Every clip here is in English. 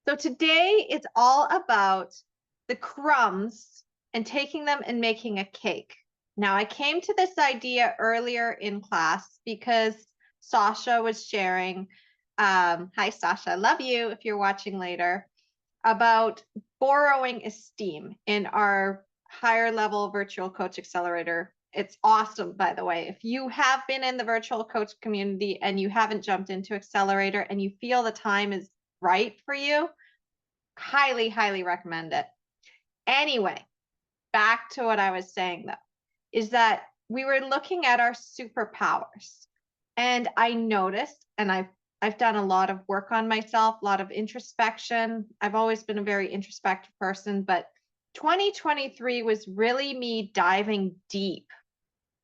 So today it's all about the crumbs and taking them and making a cake. Now, I came to this idea earlier in class because Sasha was sharing, hi Sasha, love you if you're watching later, about borrowing esteem in our higher level virtual coach accelerator. It's awesome, by the way. If you have been in the virtual coach community and you haven't jumped into accelerator and you feel the time is right for you, highly, highly recommend it. Anyway, back to what I was saying though, is that we were looking at our superpowers. And I noticed, and I've done a lot of work on myself, a lot of introspection. I've always been a very introspective person, but 2023 was really me diving deep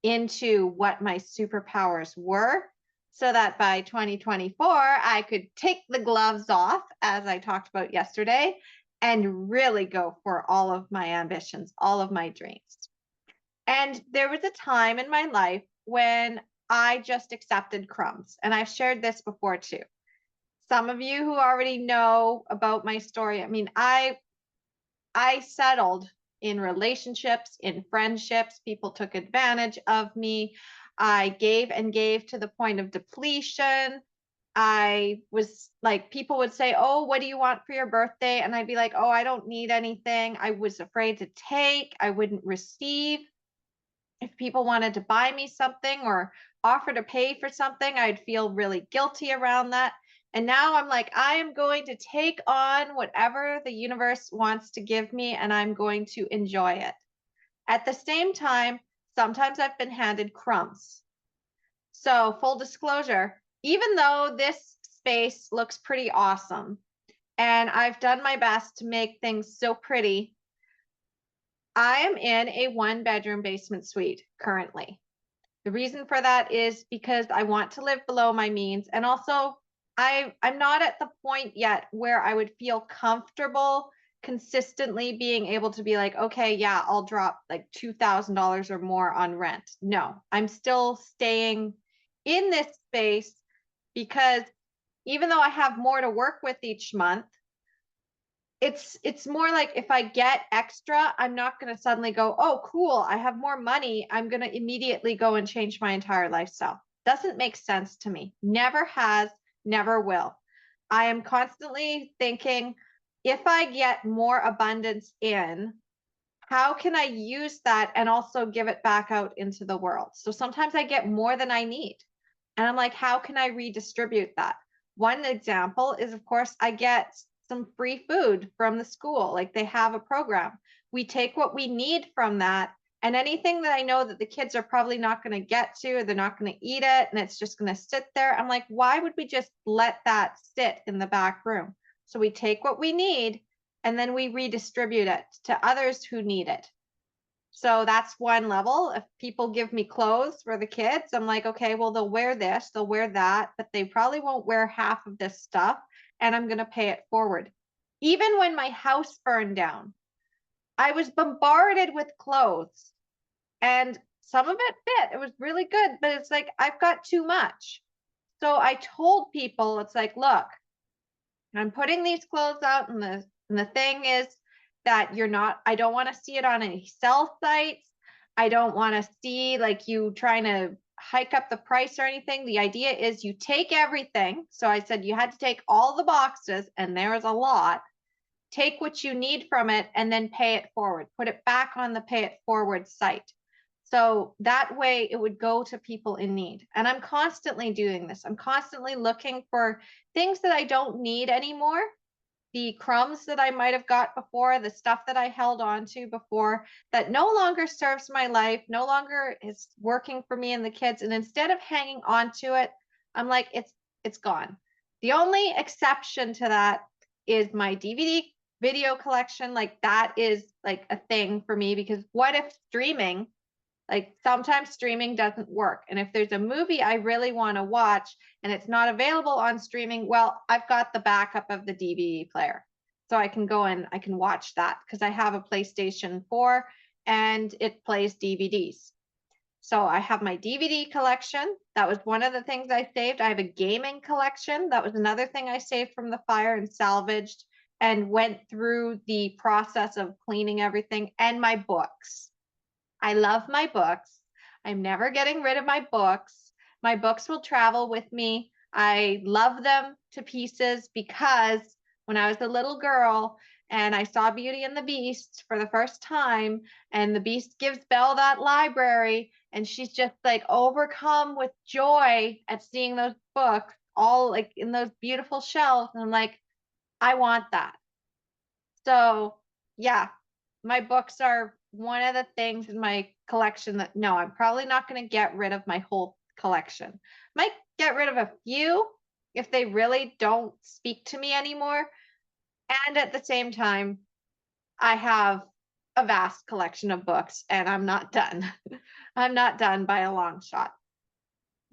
into what my superpowers were so that by 2024, I could take the gloves off, as I talked about yesterday, and really go for all of my ambitions, all of my dreams. And there was a time in my life when I just accepted crumbs. And I've shared this before too. Some of you who already know about my story, I mean, I settled in relationships, in friendships. People took advantage of me. I gave and gave to the point of depletion. I was like, people would say, "Oh, what do you want for your birthday?" And I'd be like, "Oh, I don't need anything." I was afraid to take, I wouldn't receive. If people wanted to buy me something or offer to pay for something, I'd feel really guilty around that. And now I'm like, I am going to take on whatever the universe wants to give me, and I'm going to enjoy it. At the same time, sometimes I've been handed crumbs. So, full disclosure, even though this space looks pretty awesome, and I've done my best to make things so pretty, I am in a 1-bedroom basement suite currently. The reason for that is because I want to live below my means. And also, I'm not at the point yet where I would feel comfortable consistently being able to be like, okay, yeah, I'll drop like $2,000 or more on rent. No, I'm still staying in this space because even though I have more to work with each month, it's more like if I get extra, I'm not going to suddenly go, "Oh, cool, I have more money. I'm going to immediately go and change my entire lifestyle." Doesn't make sense to me. Never has, never will. I am constantly thinking, if I get more abundance in, how can I use that and also give it back out into the world? So sometimes I get more than I need. And I'm like, how can I redistribute that? One example is, of course, I get some free food from the school. Like they have a program. We take what we need from that. And anything that I know that the kids are probably not going to get to, or they're not going to eat it, and it's just going to sit there. I'm like, why would we just let that sit in the back room? So we take what we need and then we redistribute it to others who need it. So that's one level. If people give me clothes for the kids, I'm like, okay, well, they'll wear this, they'll wear that, but they probably won't wear half of this stuff, and I'm going to pay it forward. Even when my house burned down, I was bombarded with clothes, and some of it fit. It was really good, but it's like, I've got too much. So I told people, it's like, look, I'm putting these clothes out, and the thing is that I don't want to see it on any sell sites. I don't want to see like you trying to hike up the price or anything. The idea is you take everything. So I said you had to take all the boxes, and there was a lot. Take what you need from it and then pay it forward. Put it back on the pay it forward site. So that way it would go to people in need. And I'm constantly doing this. I'm constantly looking for things that I don't need anymore. The crumbs that I might have got before, the stuff that I held on to before that no longer serves my life, no longer is working for me and the kids. And instead of hanging on to it, I'm like, it's gone. The only exception to that is my DVD video collection. Like that is like a thing for me, because what if streaming, like sometimes streaming doesn't work. And if there's a movie I really want to watch and it's not available on streaming, well, I've got the backup of the DVD player. So I can go and I can watch that because I have a PlayStation 4 and it plays DVDs. So I have my DVD collection. That was one of the things I saved. I have a gaming collection. That was another thing I saved from the fire and salvaged and went through the process of cleaning everything, and my books. I love my books. I'm never getting rid of my books. My books will travel with me. I love them to pieces because when I was a little girl and I saw Beauty and the Beast for the first time, and the Beast gives Belle that library, and she's just like overcome with joy at seeing those books all like in those beautiful shelves. And I'm like, I want that. So, yeah, my books are one of the things in my collection that no, I'm probably not going to get rid of my whole collection. Might get rid of a few if they really don't speak to me anymore. And at the same time, I have a vast collection of books and I'm not done. I'm not done by a long shot.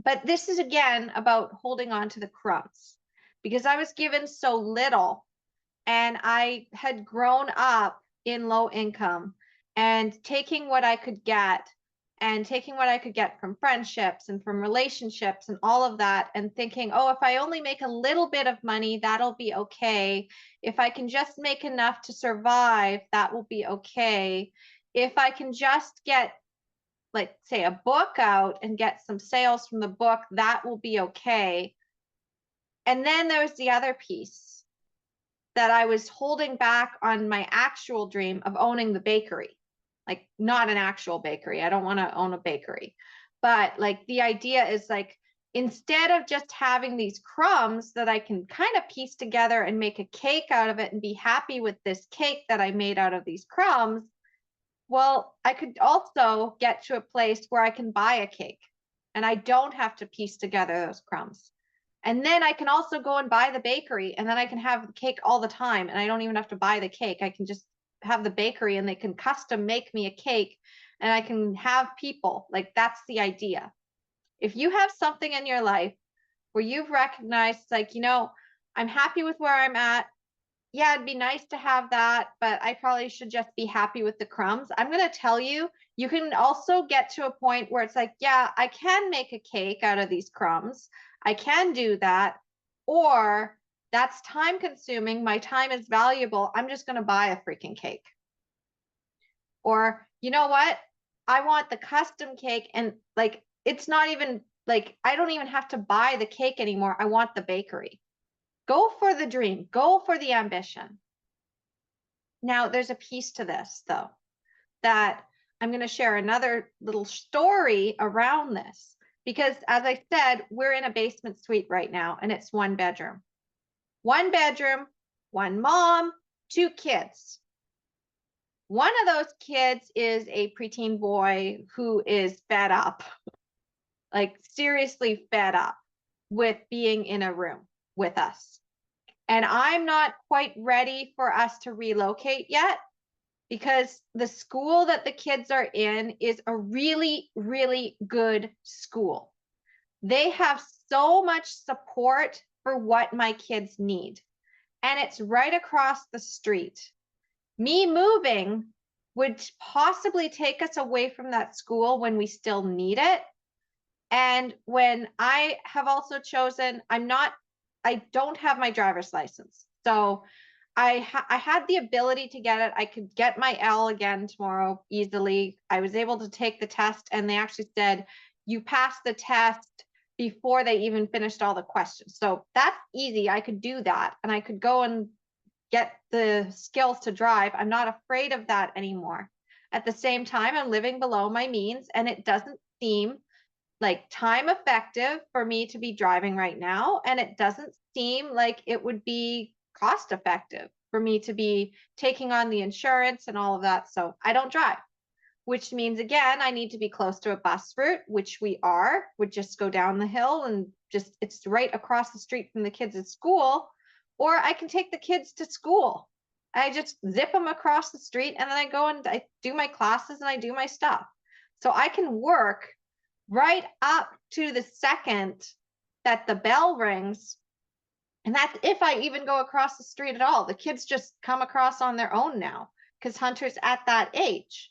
But this is again about holding on to the crumbs because I was given so little and I had grown up in low income and taking what I could get and taking what I could get from friendships and from relationships and all of that and thinking, oh, if I only make a little bit of money, that'll be okay. If I can just make enough to survive, that will be okay. If I can just get, like, say, a book out and get some sales from the book, that will be okay. And then there was the other piece that I was holding back on my actual dream of owning the bakery. Like, not an actual bakery. I don't want to own a bakery. But like the idea is like, instead of just having these crumbs that I can kind of piece together and make a cake out of it and be happy with this cake that I made out of these crumbs, well, I could also get to a place where I can buy a cake and I don't have to piece together those crumbs. And then I can also go and buy the bakery and then I can have the cake all the time and I don't even have to buy the cake. I can just have the bakery and they can custom make me a cake and I can have people. Like, that's the idea. If you have something in your life where you've recognized, like, I'm happy with where I'm at. Yeah, it'd be nice to have that, but I probably should just be happy with the crumbs. I'm going to tell you, you can also get to a point where it's like, yeah, I can make a cake out of these crumbs. I can do that. Or that's time consuming. My time is valuable. I'm just going to buy a freaking cake. Or, you know what? I want the custom cake and like, it's not even like, I don't even have to buy the cake anymore. I want the bakery. Go for the dream, go for the ambition. Now, there's a piece to this, though, that I'm going to share another little story around this. Because as I said, we're in a basement suite right now, and it's one bedroom. One bedroom, one mom, two kids. One of those kids is a preteen boy who is fed up, like seriously fed up with being in a room with us. And I'm not quite ready for us to relocate yet because the school that the kids are in is a really, really good school. They have so much support for what my kids need. And it's right across the street. Me moving would possibly take us away from that school when we still need it. And when I have also chosen, I don't have my driver's license. So I had the ability to get it. I could get my L again tomorrow easily. I was able to take the test and they actually said, you passed the test before they even finished all the questions. So that's easy. I could do that and I could go and get the skills to drive. I'm not afraid of that anymore. At the same time, I'm living below my means and it doesn't seem like time effective for me to be driving right now. And it doesn't seem like it would be cost effective for me to be taking on the insurance and all of that. So I don't drive, which means, again, I need to be close to a bus route, which we are. Would just go down the hill and just, it's right across the street from the kids at school. Or I can take the kids to school. I just zip them across the street and then I go and I do my classes and I do my stuff. So I can work right up to the second that the bell rings. And that's if I even go across the street at all. The kids just come across on their own now because Hunter's at that age.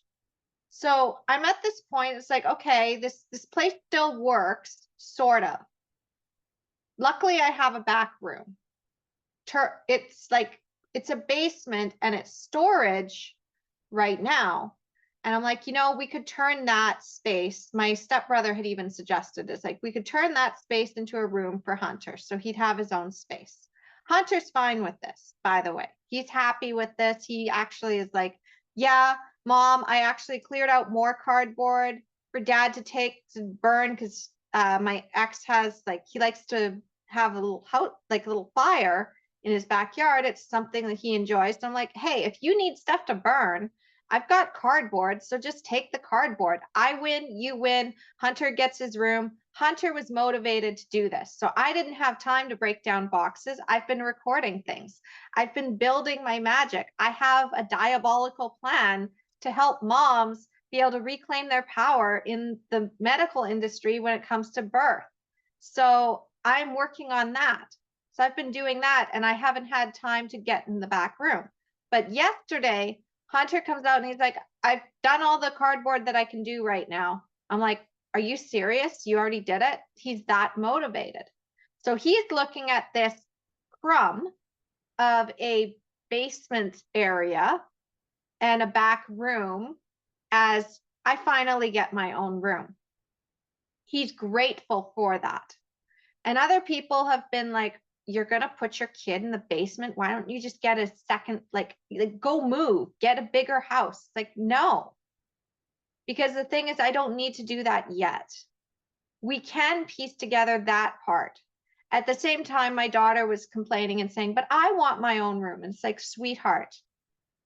So I'm at this point, it's like, okay, this place still works, sort of. Luckily, I have a back room. It's like it's a basement and it's storage right now. And I'm like, we could turn that space. My stepbrother had even suggested this, like we could turn that space into a room for Hunter. So he'd have his own space. Hunter's fine with this, by the way. He's happy with this. He actually is like, yeah, Mom, I actually cleared out more cardboard for Dad to take to burn because my ex has like, he likes to have a little house, like a little fire in his backyard. It's something that he enjoys. So I'm like, hey, if you need stuff to burn, I've got cardboard, so just take the cardboard. I win, you win. Hunter gets his room. Hunter was motivated to do this. So I didn't have time to break down boxes. I've been recording things. I've been building my magic. I have a diabolical plan to help moms be able to reclaim their power in the medical industry when it comes to birth. So I'm working on that. So I've been doing that, and I haven't had time to get in the back room. But yesterday, Hunter comes out and he's like, I've done all the cardboard that I can do right now. I'm like, are you serious? You already did it? He's that motivated. So he's looking at this crumb of a basement area and a back room as I finally get my own room. He's grateful for that. And other people have been like, you're going to put your kid in the basement. Why don't you just get a second, like go move, get a bigger house? Like, no, because the thing is, I don't need to do that yet. We can piece together that part. At the same time, my daughter was complaining and saying, but I want my own room. And it's like, sweetheart,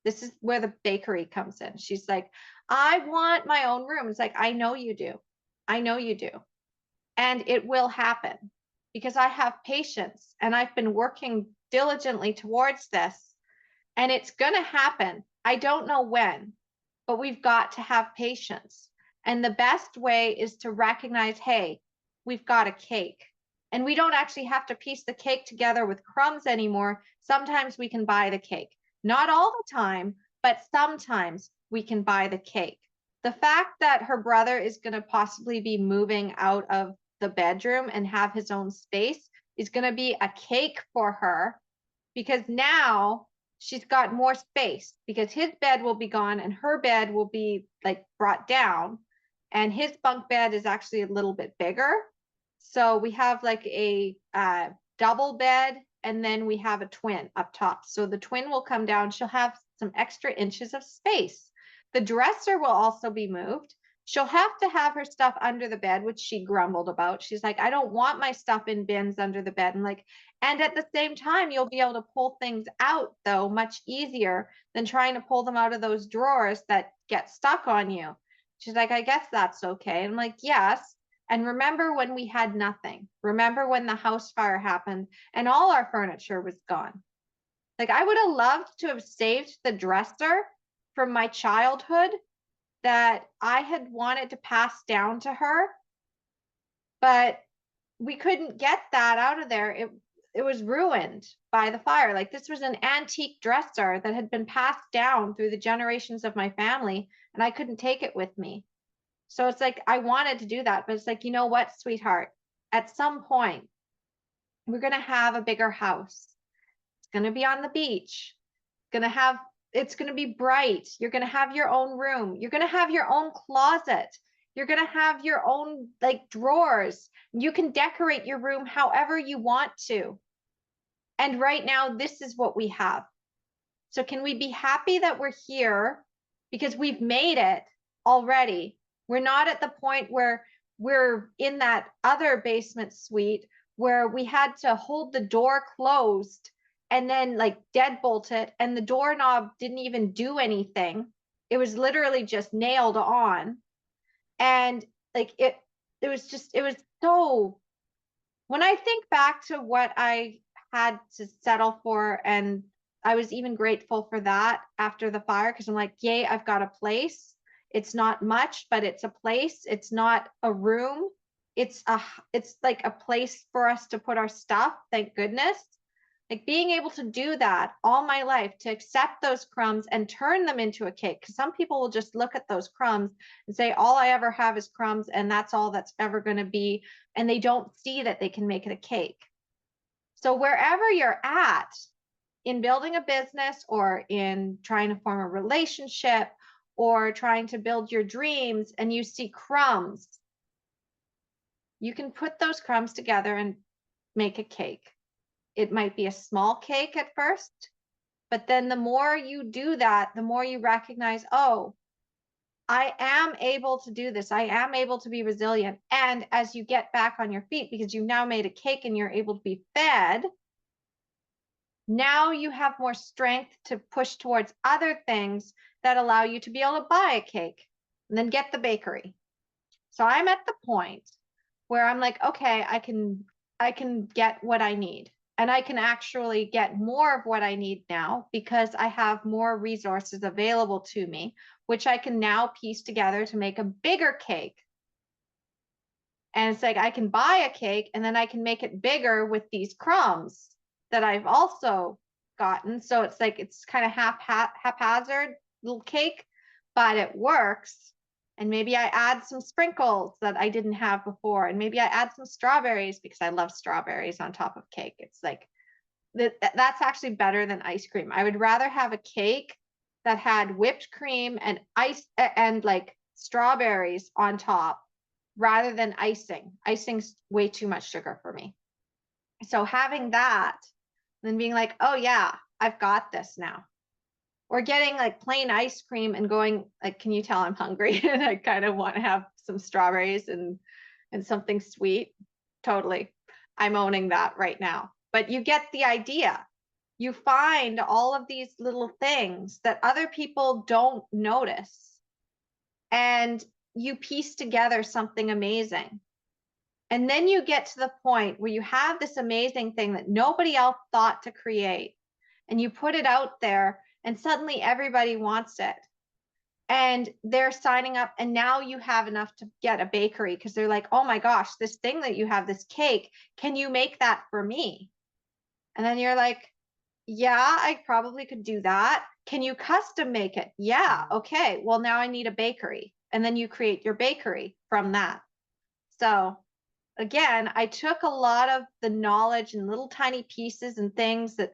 this is where the bakery comes in. She's like, I want my own room. It's like, I know you do. I know you do. And it will happen because I have patience and I've been working diligently towards this, and it's going to happen. I don't know when, but we've got to have patience. And the best way is to recognize, hey, we've got a cake, and we don't actually have to piece the cake together with crumbs anymore. Sometimes we can buy the cake. Not all the time, but sometimes we can buy the cake. The fact that her brother is going to possibly be moving out of the bedroom and have his own space is going to be a cake for her, because now she's got more space because his bed will be gone and her bed will be like brought down, and his bunk bed is actually a little bit bigger. So we have like a double bed, and then we have a twin up top. So the twin will come down. She'll have some extra inches of space. The dresser will also be moved. She'll have to have her stuff under the bed, which she grumbled about. She's like, I don't want my stuff in bins under the bed. And at the same time, you'll be able to pull things out, though, much easier than trying to pull them out of those drawers that get stuck on you. She's like, I guess that's okay. And I'm like, yes. And remember when we had nothing? Remember when the house fire happened and all our furniture was gone? Like, I would have loved to have saved the dresser from my childhood that I had wanted to pass down to her, but we couldn't get that out of there. It was ruined by the fire. Like, this was an antique dresser that had been passed down through the generations of my family, and I couldn't take it with me. So it's like, I wanted to do that, but it's like, you know what, sweetheart, at some point, we're going to have a bigger house. It's going to be on the beach. It's going to be bright. You're going to have your own room. You're going to have your own closet. You're going to have your own like drawers. You can decorate your room however you want to. And right now, this is what we have. So can we be happy that we're here because we've made it already? We're not at the point where we're in that other basement suite where we had to hold the door closed and then like deadbolt it, and the doorknob didn't even do anything. It was literally just nailed on. And like it was so, when I think back to what I had to settle for, and I was even grateful for that after the fire, because I'm like, yay, I've got a place. It's not much, but it's a place. It's not a room. It's like a place for us to put our stuff. Thank goodness. Like being able to do that all my life, to accept those crumbs and turn them into a cake. Because some people will just look at those crumbs and say, all I ever have is crumbs, and that's all that's ever going to be. And they don't see that they can make it a cake. So wherever you're at, in building a business or in trying to form a relationship or trying to build your dreams and you see crumbs, you can put those crumbs together and make a cake. It might be a small cake at first, but then the more you do that, the more you recognize, oh, I am able to do this. I am able to be resilient. And as you get back on your feet, because you've now made a cake and you're able to be fed, now you have more strength to push towards other things that allow you to be able to buy a cake and then get the bakery. So I'm at the point where I'm like, okay, I can get what I need. And I can actually get more of what I need now because I have more resources available to me, which I can now piece together to make a bigger cake. And it's like I can buy a cake and then I can make it bigger with these crumbs that I've also gotten. So it's like it's kind of haphazard little cake, but it works. And maybe I add some sprinkles that I didn't have before. And maybe I add some strawberries because I love strawberries on top of cake. It's like that's actually better than ice cream. I would rather have a cake that had whipped cream and ice and like strawberries on top rather than icing. Icing's way too much sugar for me. So having that, then being like, oh yeah, I've got this now. Or getting like plain ice cream and going like, can you tell I'm hungry and I kind of want to have some strawberries and something sweet? Totally. I'm owning that right now. But you get the idea. You find all of these little things that other people don't notice. And you piece together something amazing. And then you get to the point where you have this amazing thing that nobody else thought to create. And you put it out there and suddenly everybody wants it. And they're signing up. And now you have enough to get a bakery because they're like, oh my gosh, this thing that you have, this cake, can you make that for me? And then you're like, yeah, I probably could do that. Can you custom make it? Yeah. Okay. Well, now I need a bakery. And then you create your bakery from that. So again, I took a lot of the knowledge and little tiny pieces and things that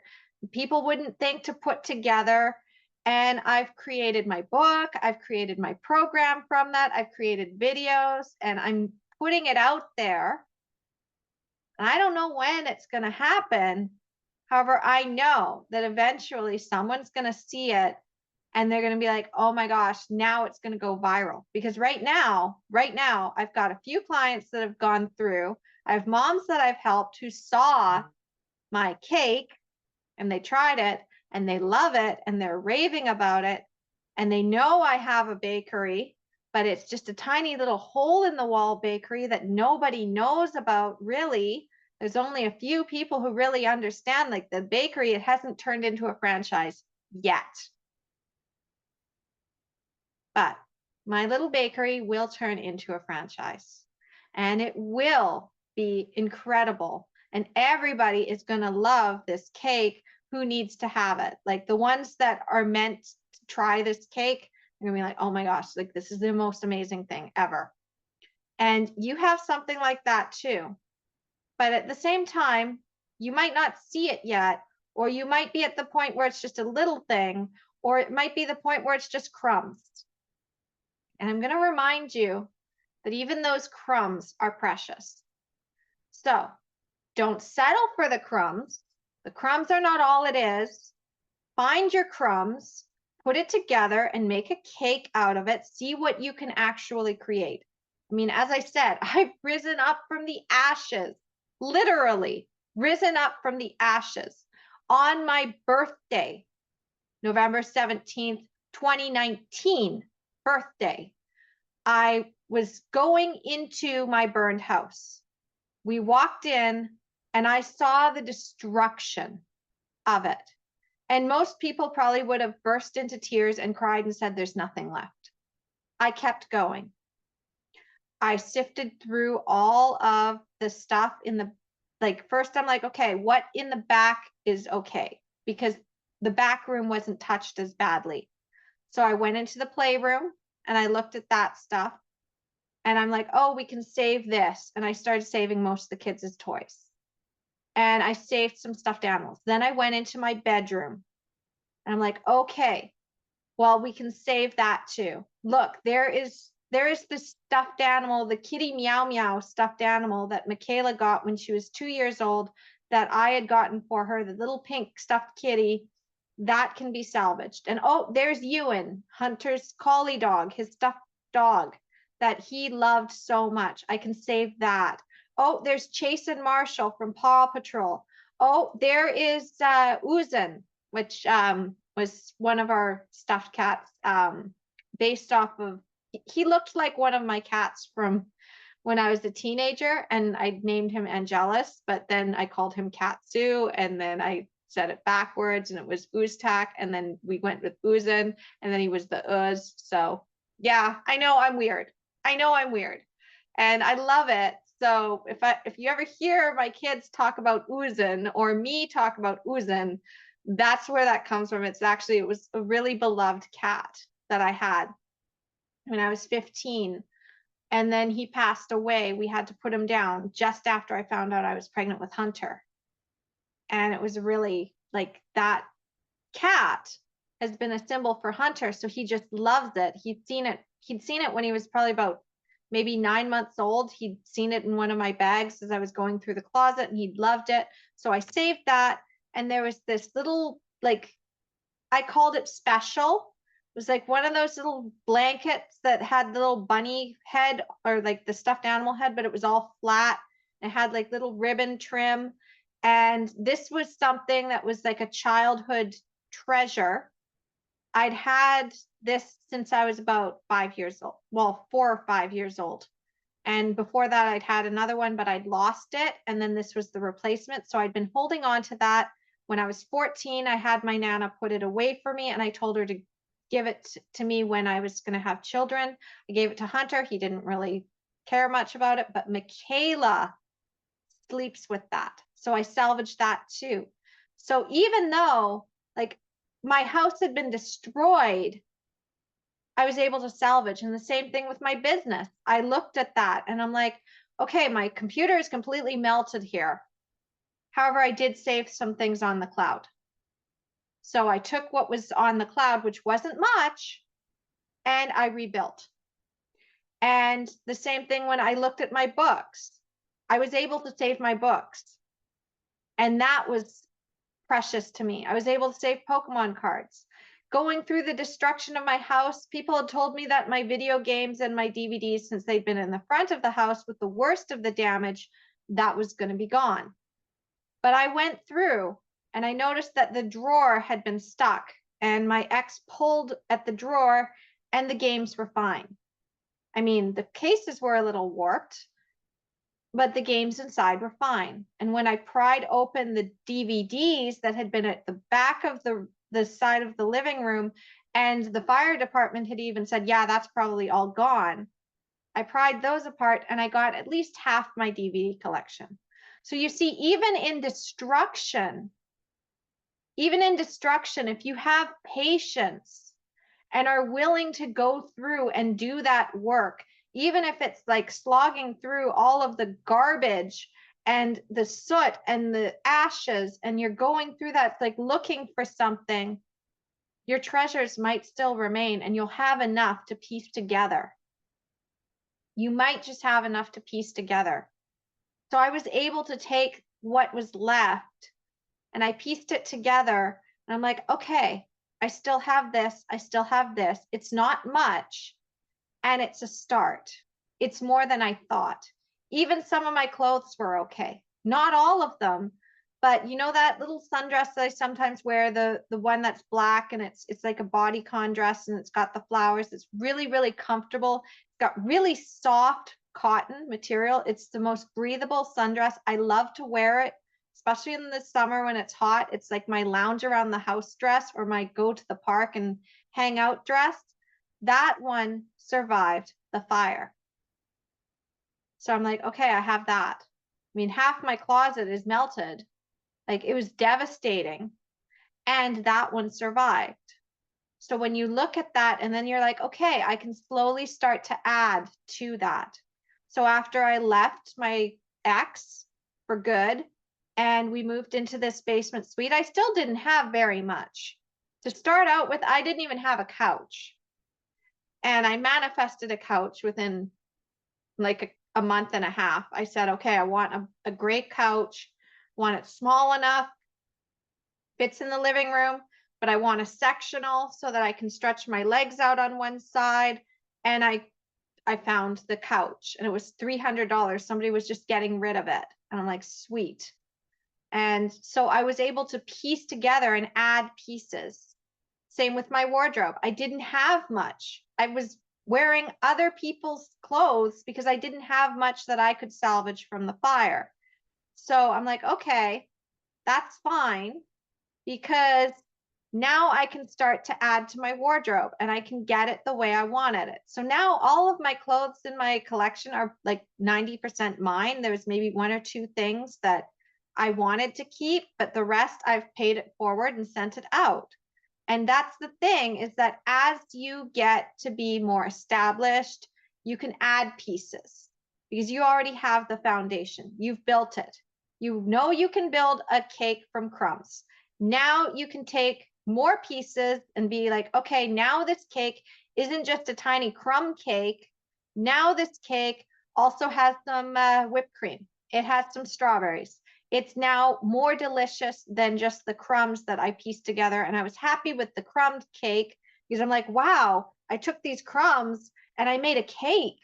people wouldn't think to put together. And I've created my book. I've created my program from that. I've created videos and I'm putting it out there. And I don't know when it's going to happen. However, I know that eventually someone's going to see it and they're going to be like, oh my gosh, now it's going to go viral. Because right now, I've got a few clients that have gone through. I have moms that I've helped who saw my cake and they tried it and they love it and they're raving about it. And they know I have a bakery, but it's just a tiny little hole in the wall bakery that nobody knows about really. There's only a few people who really understand like the bakery. It hasn't turned into a franchise yet. But my little bakery will turn into a franchise and it will be incredible. And everybody is going to love this cake who needs to have it. Like the ones that are meant to try this cake, they're going to be like, oh my gosh, like this is the most amazing thing ever. And you have something like that too. But at the same time, you might not see it yet, or you might be at the point where it's just a little thing, or it might be the point where it's just crumbs. And I'm going to remind you that even those crumbs are precious. So don't settle for the crumbs. The crumbs are not all it is. Find your crumbs, put it together and make a cake out of it. See what you can actually create. I mean, as I said, I've risen up from the ashes, literally risen up from the ashes on my birthday, November 17th, 2019 birthday. I was going into my burned house. We walked in and I saw the destruction of it. And most people probably would have burst into tears and cried and said, there's nothing left. I kept going. I sifted through all of the stuff in the, like, first I'm like, okay, what in the back is okay? Because the back room wasn't touched as badly. So I went into the playroom and I looked at that stuff. And I'm like, oh, we can save this. And I started saving most of the kids' toys. and I saved some stuffed animals. Then I went into my bedroom and I'm like, okay, well, we can save that too. Look, there is this stuffed animal, the kitty meow meow stuffed animal that Michaela got when she was 2 years old that I had gotten for her, the little pink stuffed kitty that can be salvaged. And oh, there's Ewan, Hunter's collie dog, his stuffed dog that he loved so much. I can save that. Oh, there's Chase and Marshall from Paw Patrol. Oh, there is Uzan, which was one of our stuffed cats, based off of, he looked like one of my cats from when I was a teenager, and I named him Angelus, but then I called him Katsu, and then I said it backwards, and it was Uztak, and then we went with Uzan, and then he was the Uz. So yeah, I know I'm weird. I know I'm weird, and I love it. So if you ever hear my kids talk about Uzan or me talk about Uzan, that's where that comes from. It was a really beloved cat that I had when I was 15. And then he passed away. We had to put him down just after I found out I was pregnant with Hunter. And it was really like, that cat has been a symbol for Hunter. So he just loves it. He'd seen it when he was probably about maybe 9 months old. He'd seen it in one of my bags as I was going through the closet, and he'd loved it. So I saved that. And there was this little, like, I called it special. It was like one of those little blankets that had the little bunny head, or like the stuffed animal head, but it was all flat. It had like little ribbon trim. And this was something that was like a childhood treasure. I'd had this since I was about 5 years old. Well, 4 or 5 years old. And before that, I'd had another one, but I'd lost it. And then this was the replacement. So I'd been holding on to that. When I was 14, I had my Nana put it away for me, and I told her to give it to me when I was going to have children. I gave it to Hunter. He didn't really care much about it, but Michaela sleeps with that. So I salvaged that too. So even though like my house had been destroyed, I was able to salvage. And the same thing with my business. I looked at that and I'm like, okay, my computer is completely melted here. However, I did save some things on the cloud. So I took what was on the cloud, which wasn't much, and I rebuilt. And the same thing when I looked at my books, I was able to save my books. And that was precious to me. I was able to save Pokemon cards. Going through the destruction of my house, people had told me that my video games and my DVDs, since they'd been in the front of the house with the worst of the damage, that was going to be gone. But I went through and I noticed that the drawer had been stuck, and my ex pulled at the drawer and the games were fine. I mean, the cases were a little warped, but the games inside were fine. And when I pried open the DVDs that had been at the back of the side of the living room, and the fire department had even said, yeah, that's probably all gone. I pried those apart and I got at least half my DVD collection. So you see, even in destruction, if you have patience and are willing to go through and do that work, even if it's like slogging through all of the garbage and the soot and the ashes, and you're going through that, like looking for something, your treasures might still remain, and you'll have enough to piece together. You might just have enough to piece together. So I was able to take what was left and I pieced it together. And I'm like, okay, I still have this. I still have this. It's not much. And it's a start. It's more than I thought. Even some of my clothes were okay. Not all of them, but you know that little sundress that I sometimes wear, the one that's black and it's like a bodycon dress and it's got the flowers. It's really, really comfortable. It's got really soft cotton material. It's the most breathable sundress. I love to wear it, especially in the summer when it's hot. It's like my lounge around the house dress or my go to the park and hang out dress. That one survived the fire. So I'm like, okay, I have that. I mean, half my closet is melted. Like, it was devastating. And that one survived. So when you look at that and then you're like, okay, I can slowly start to add to that. So after I left my ex for good and we moved into this basement suite. I still didn't have very much. To start out with, I didn't even have a couch. And I manifested a couch within like a month and a half. I said, okay, I want a great couch, want it small enough, fits in the living room, but I want a sectional so that I can stretch my legs out on one side. And I found the couch, and it was $300. Somebody was just getting rid of it. And I'm like, sweet. And so I was able to piece together and add pieces. Same with my wardrobe. I didn't have much. I was wearing other people's clothes because I didn't have much that I could salvage from the fire. So I'm like, okay, that's fine, because now I can start to add to my wardrobe and I can get it the way I wanted it. So now all of my clothes in my collection are like 90% mine. There's maybe one or two things that I wanted to keep, but the rest I've paid it forward and sent it out. And that's the thing, is that as you get to be more established, you can add pieces because you already have the foundation. You've built it. You know you can build a cake from crumbs. Now you can take more pieces and be like, okay, now this cake isn't just a tiny crumb cake. Now this cake also has some whipped cream. It has some strawberries. It's now more delicious than just the crumbs that I pieced together. And I was happy with the crumb cake because I'm like, wow, I took these crumbs and I made a cake.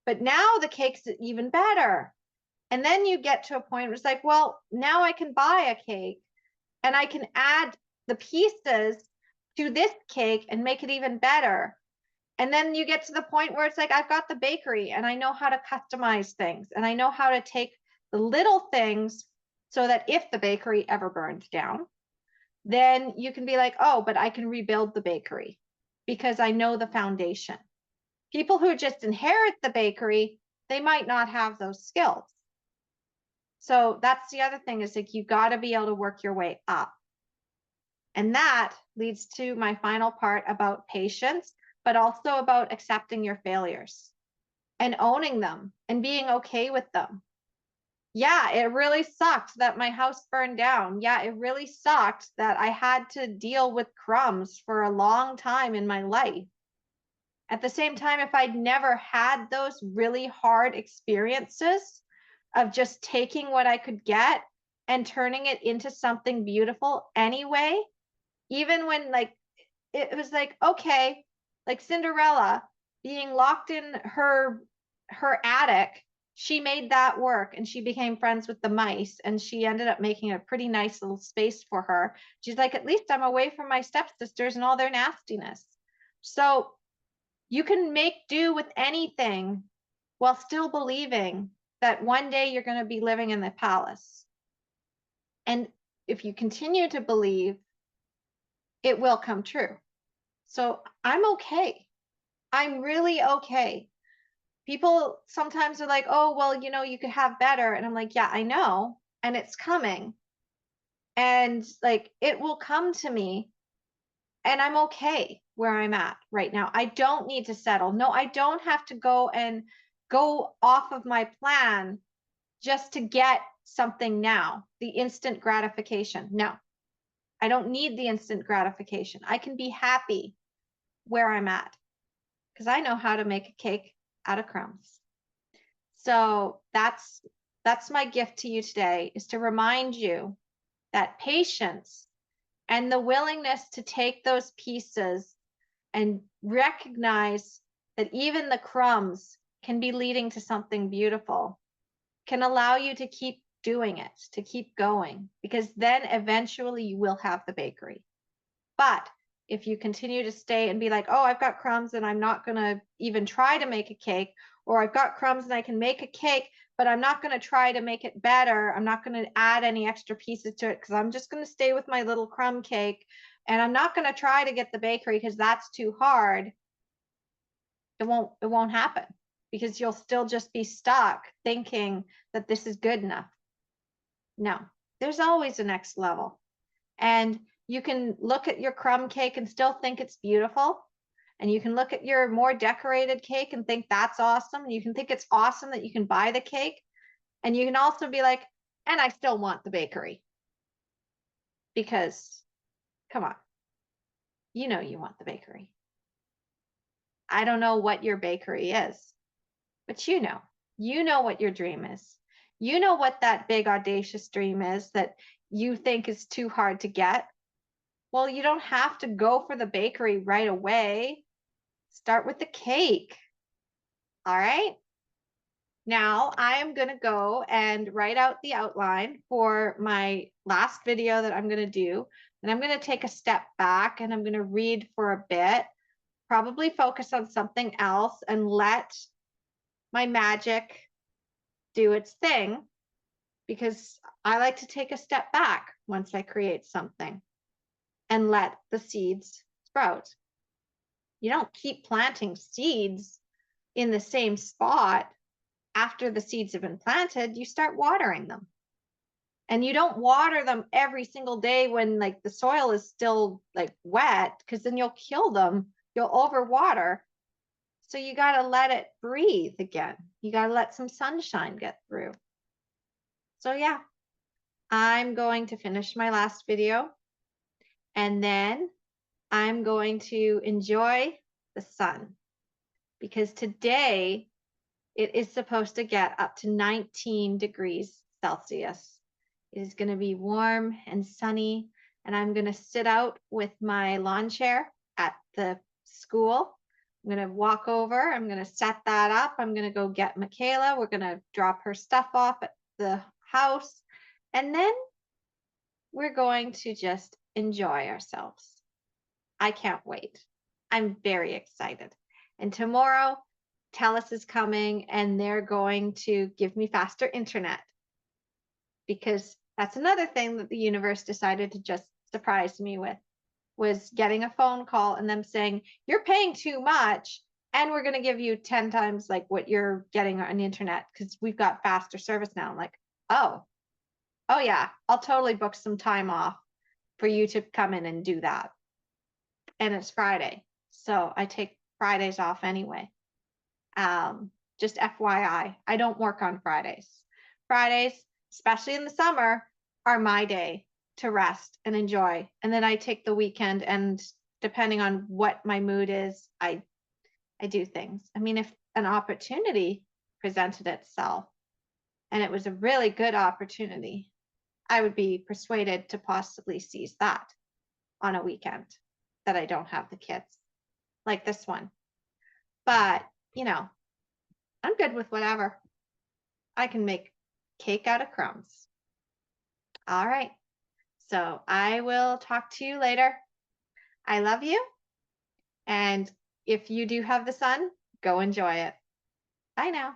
But now the cake's even better. And then you get to a point where it's like, well, now I can buy a cake and I can add the pieces to this cake and make it even better. And then you get to the point where it's like, I've got the bakery and I know how to customize things and I know how to take the little things so that if the bakery ever burned down, then you can be like, oh, but I can rebuild the bakery because I know the foundation. People who just inherit the bakery, they might not have those skills. So that's the other thing, is like, you got to be able to work your way up. And that leads to my final part about patience, but also about accepting your failures and owning them and being okay with them. Yeah, it really sucked that my house burned down. Yeah, it really sucked that I had to deal with crumbs for a long time in my life. At the same time, if I'd never had those really hard experiences of just taking what I could get and turning it into something beautiful anyway, even when like it was like, okay, like Cinderella being locked in her attic, she made that work and she became friends with the mice and she ended up making a pretty nice little space for her. She's like, at least I'm away from my stepsisters and all their nastiness. So you can make do with anything while still believing that one day you're going to be living in the palace. And if you continue to believe, it will come true. So I'm okay. I'm really okay. People sometimes are like, oh, well, you could have better. And I'm like, yeah, I know. And it's coming. And like, it will come to me. And I'm okay where I'm at right now. I don't need to settle. No, I don't have to go off of my plan just to get something now, the instant gratification. No, I don't need the instant gratification. I can be happy where I'm at because I know how to make a cake out of crumbs. So that's my gift to you today, is to remind you that patience and the willingness to take those pieces and recognize that even the crumbs can be leading to something beautiful can allow you to keep doing it, to keep going, because then eventually you will have the bakery. But if you continue to stay and be like, oh, I've got crumbs and I'm not going to even try to make a cake, or I've got crumbs and I can make a cake, but I'm not going to try to make it better. I'm not going to add any extra pieces to it because I'm just going to stay with my little crumb cake. And I'm not going to try to get the bakery because that's too hard. It won't happen, because you'll still just be stuck thinking that this is good enough. No, there's always a next level. And you can look at your crumb cake and still think it's beautiful. And you can look at your more decorated cake and think that's awesome. And you can think it's awesome that you can buy the cake. And you can also be like, And I still want the bakery because, come on, you know you want the bakery. I don't know what your bakery is, but you know what your dream is. You know what that big audacious dream is that you think is too hard to get. Well, you don't have to go for the bakery right away. Start with the cake. All right. Now I am going to go and write out the outline for my last video that I'm going to do. And I'm going to take a step back and I'm going to read for a bit, probably focus on something else and let my magic do its thing, because I like to take a step back once I create something and let the seeds sprout. You don't keep planting seeds in the same spot. After the seeds have been planted, you start watering them. And you don't water them every single day when like the soil is still like wet, because then you'll kill them. You'll overwater. So you got to let it breathe again. You got to let some sunshine get through. So yeah, I'm going to finish my last video and then I'm going to enjoy the sun, because today it is supposed to get up to 19 degrees Celsius. It is going to be warm and sunny, and I'm going to sit out with my lawn chair at the school. I'm going to walk over. I'm going to set that up. I'm going to go get Michaela. We're going to drop her stuff off at the house, and then we're going to just enjoy ourselves. I can't wait. I'm very excited. And tomorrow, TELUS is coming and they're going to give me faster internet, because that's another thing that the universe decided to just surprise me with, was getting a phone call and them saying, you're paying too much and we're going to give you 10 times like what you're getting on the internet because we've got faster service now. I'm like, oh yeah, I'll totally book some time off for you to come in and do that. And it's Friday, so I take Fridays off anyway. Just FYI, I don't work on Fridays. Fridays, especially in the summer, are my day to rest and enjoy. And then I take the weekend, and depending on what my mood is, I do things. I mean, if an opportunity presented itself and it was a really good opportunity, I would be persuaded to possibly seize that on a weekend that I don't have the kids, like this one. But, you know, I'm good with whatever. I can make cake out of crumbs. All right. So I will talk to you later. I love you. And if you do have the sun, go enjoy it. Bye now.